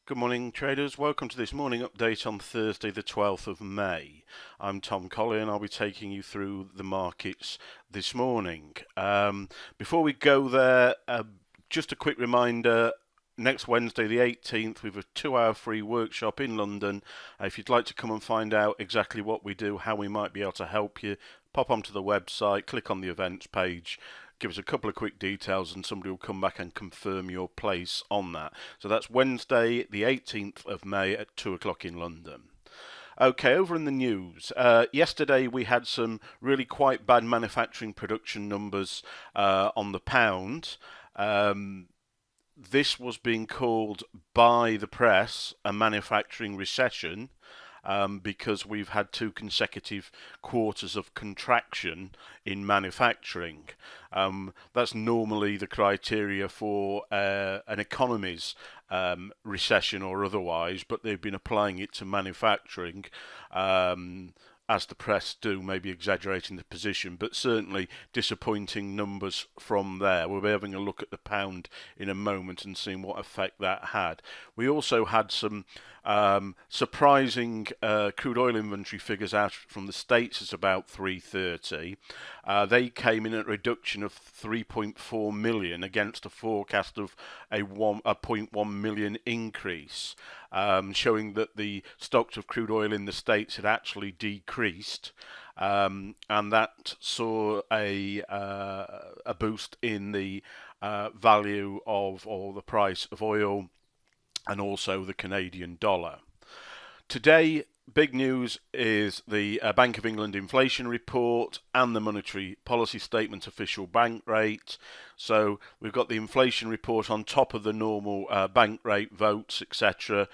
Good morning, traders. Welcome to this morning update on Thursday, the 12th of May. I'm Tom Colley and I'll be taking you through the markets this morning. Before we go there, just a quick reminder. Next Wednesday, the 18th, we have a 2-hour free workshop in London. If you'd like to come and find out exactly what we do, how we might be able to help you, pop onto the website, click on the events page, give us a couple of quick details and somebody will come back and confirm your place on that. So that's Wednesday, the 18th of May at 2 o'clock in London. Okay, over in the news. Yesterday we had some really quite bad manufacturing production numbers on the pound. This was being called by the press a manufacturing recession because we've had 2 consecutive quarters of contraction in manufacturing. That's normally the criteria for an economy's recession or otherwise, but they've been applying it to manufacturing. As the press do, maybe exaggerating the position, but certainly disappointing numbers from there. We'll be having a look at the pound in a moment and seeing what effect that had. We also had some surprising crude oil inventory figures out from the States at about 3:30. They came in at a reduction of 3.4 million against a forecast of a 0.1 million increase, showing that the stocks of crude oil in the States had actually decreased, and that saw a boost in the value of, or the price of oil, and also the Canadian dollar. Today, big news is the Bank of England inflation report and the monetary policy statement official bank rate. So we've got the inflation report on top of the normal bank rate votes, etc.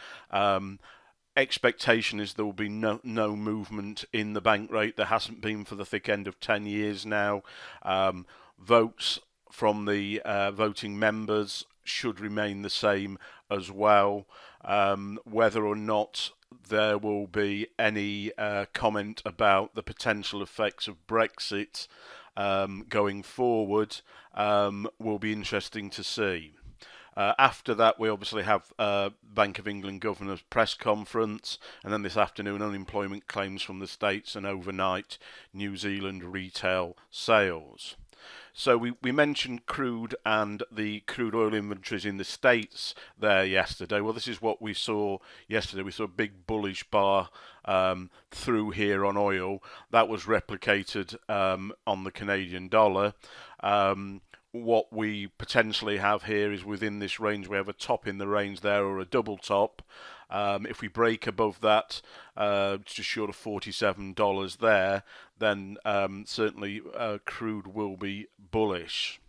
Expectation is there will be no movement in the bank rate. There hasn't been for the thick end of 10 years now. Votes from the voting members should remain the same as well. Whether or not there will be any comment about the potential effects of Brexit going forward will be interesting to see. After that, we obviously have Bank of England Governor's press conference, and then this afternoon unemployment claims from the States, and overnight New Zealand retail sales. So we mentioned crude and the crude oil inventories in the States there yesterday. Well, this is what we saw yesterday. We saw a big bullish bar through here on oil. That was replicated on the Canadian dollar. What we potentially have here is within this range, we have a top in the range there or a double top. If we break above that, just short of $47 there, then certainly crude will be bullish.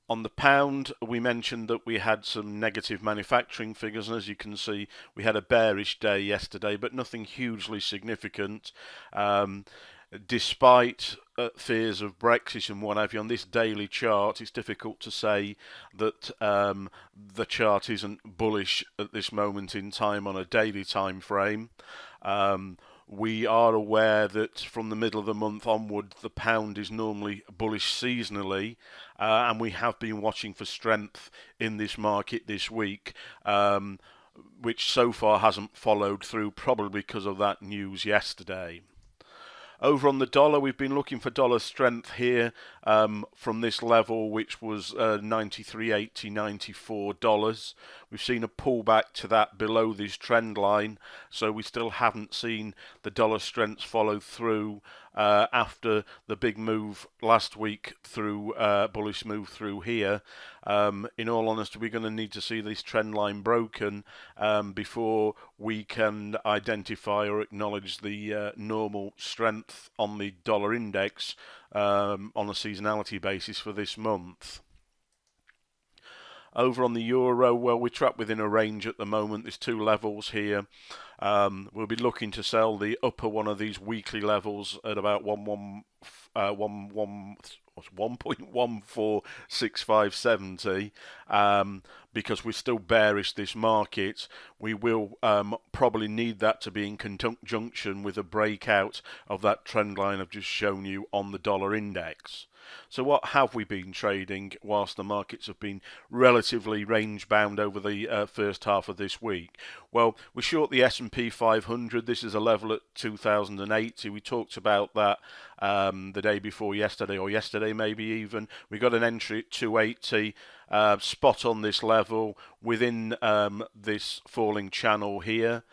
On the pound, we mentioned that we had some negative manufacturing figures, and as you can see, we had a bearish day yesterday, but nothing hugely significant. Despite fears of Brexit and what have you, on this daily chart, it's difficult to say that the chart isn't bullish at this moment in time on a daily time frame. We are aware that from the middle of the month onward, the pound is normally bullish seasonally, and we have been watching for strength in this market this week, which so far hasn't followed through, probably because of that news yesterday. Over on the dollar, we've been looking for dollar strength here from this level, which was $93.80, $94. We've seen a pullback to that below this trend line, so we still haven't seen the dollar strength follow through after the big move last week through bullish move through here. In all honesty, we're going to need to see this trend line broken before we can identify or acknowledge the normal strength on the dollar index on a seasonality basis for this month. Over on the euro, well, we're trapped within a range at the moment. There's 2 levels here. We'll be looking to sell the upper one of these weekly levels at about 1.146570 because we're still bearish this market. We will probably need that to be in conjunction with a breakout of that trend line I've just shown you on the dollar index. So what have we been trading whilst the markets have been relatively range bound over the first half of this week? Well, we're short the S&P 500. This is a level at 2080. We talked about that the day before yesterday, or yesterday maybe even. We got an entry at 280. Spot on this level within this falling channel here.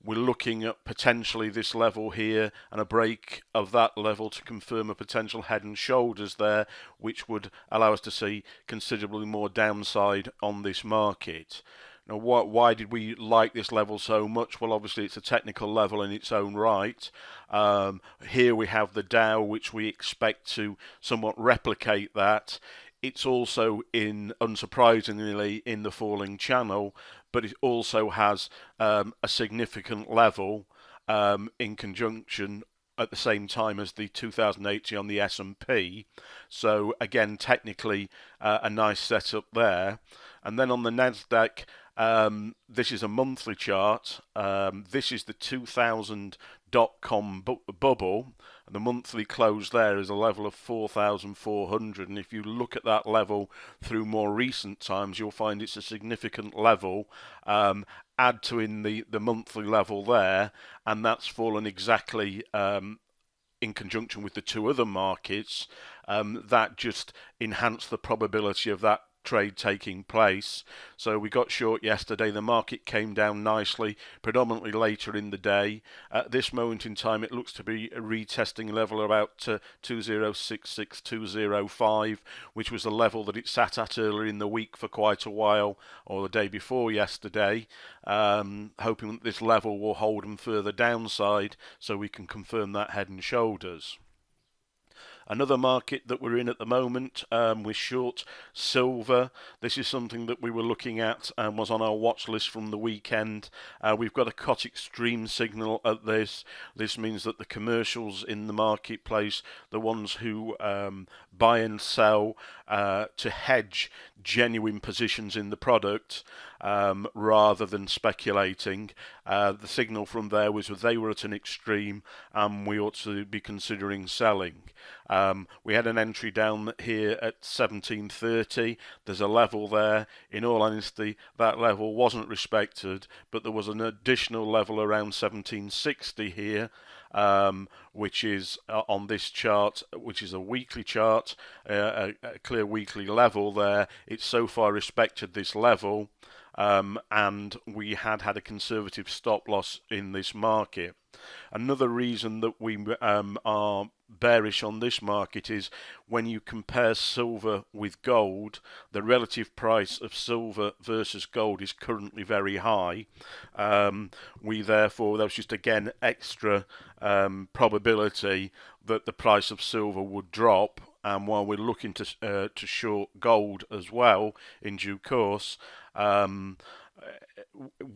We're looking at potentially this level here and a break of that level to confirm a potential head and shoulders there, which would allow us to see considerably more downside on this market. Now, why did we like this level so much? Well, obviously it's a technical level in its own right. Here we have the Dow, which we expect to somewhat replicate that. It's also unsurprisingly, in the falling channel, but it also has a significant level in conjunction at the same time as the 2080 on the S&P. So again, technically a nice setup there. And then on the Nasdaq, this is a monthly chart. This is the 2000.com bubble. The monthly close there is a level of 4,400, and if you look at that level through more recent times, you'll find it's a significant level. Add to in the monthly level there, and that's fallen exactly in conjunction with the two other markets. That just enhanced the probability of that trade taking place. So we got short yesterday. The market came down nicely, predominantly later in the day. At this moment in time, it looks to be a retesting level about 2066, 205, which was the level that it sat at earlier in the week for quite a while, or the day before yesterday. Hoping that this level will hold them further downside so we can confirm that head and shoulders. Another market that we're in at the moment, we're short silver. This is something that we were looking at and was on our watch list from the weekend. We've got a COT extreme signal at this. This means that the commercials in the marketplace, the ones who buy and sell to hedge genuine positions in the product rather than speculating, the signal from there was that they were at an extreme and we ought to be considering selling. We had an entry down here at 1730. There's a level there. In all honesty, that level wasn't respected, but there was an additional level around 1760 here, which is on this chart, which is a weekly chart, a clear weekly level there. It's so far respected this level, and we had a conservative stop loss in this market. Another reason that we are bearish on this market is when you compare silver with gold, the relative price of silver versus gold is currently very high. We therefore, that was just again extra probability that the price of silver would drop. And while we're looking to short gold as well in due course,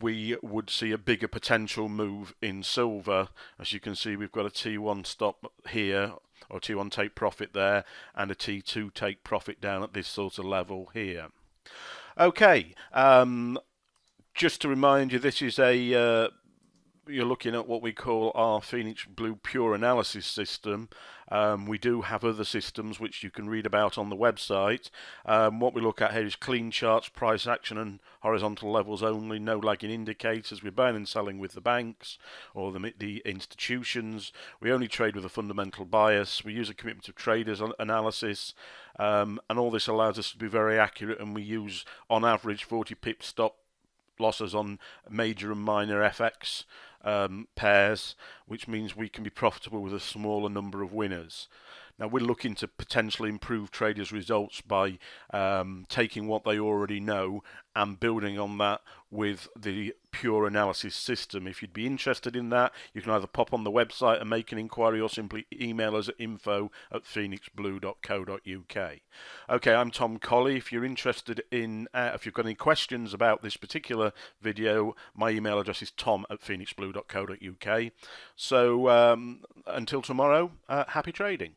we would see a bigger potential move in silver. As you can see, we've got a T1 stop here, or T1 take profit there, and a T2 take profit down at this sort of level here. Okay, just to remind you, this is a you're looking at what we call our Phoenix Blue Pure Analysis system. We do have other systems which you can read about on the website. What we look at here is clean charts, price action and horizontal levels only, no lagging indicators. We're buying and selling with the banks or the institutions. We only trade with a fundamental bias. We use a commitment of traders analysis, and all this allows us to be very accurate, and we use on average 40 pip stop losses on major and minor FX pairs, which means we can be profitable with a smaller number of winners. Now we're looking to potentially improve traders' results by taking what they already know and building on that with the pure analysis system. If you'd be interested in that, you can either pop on the website and make an inquiry or simply email us at info@phoenixblue.co.uk. Okay, I'm Tom Colley. If you're interested in, if you've got any questions about this particular video, my email address is tom@phoenixblue.co.uk. So until tomorrow, happy trading.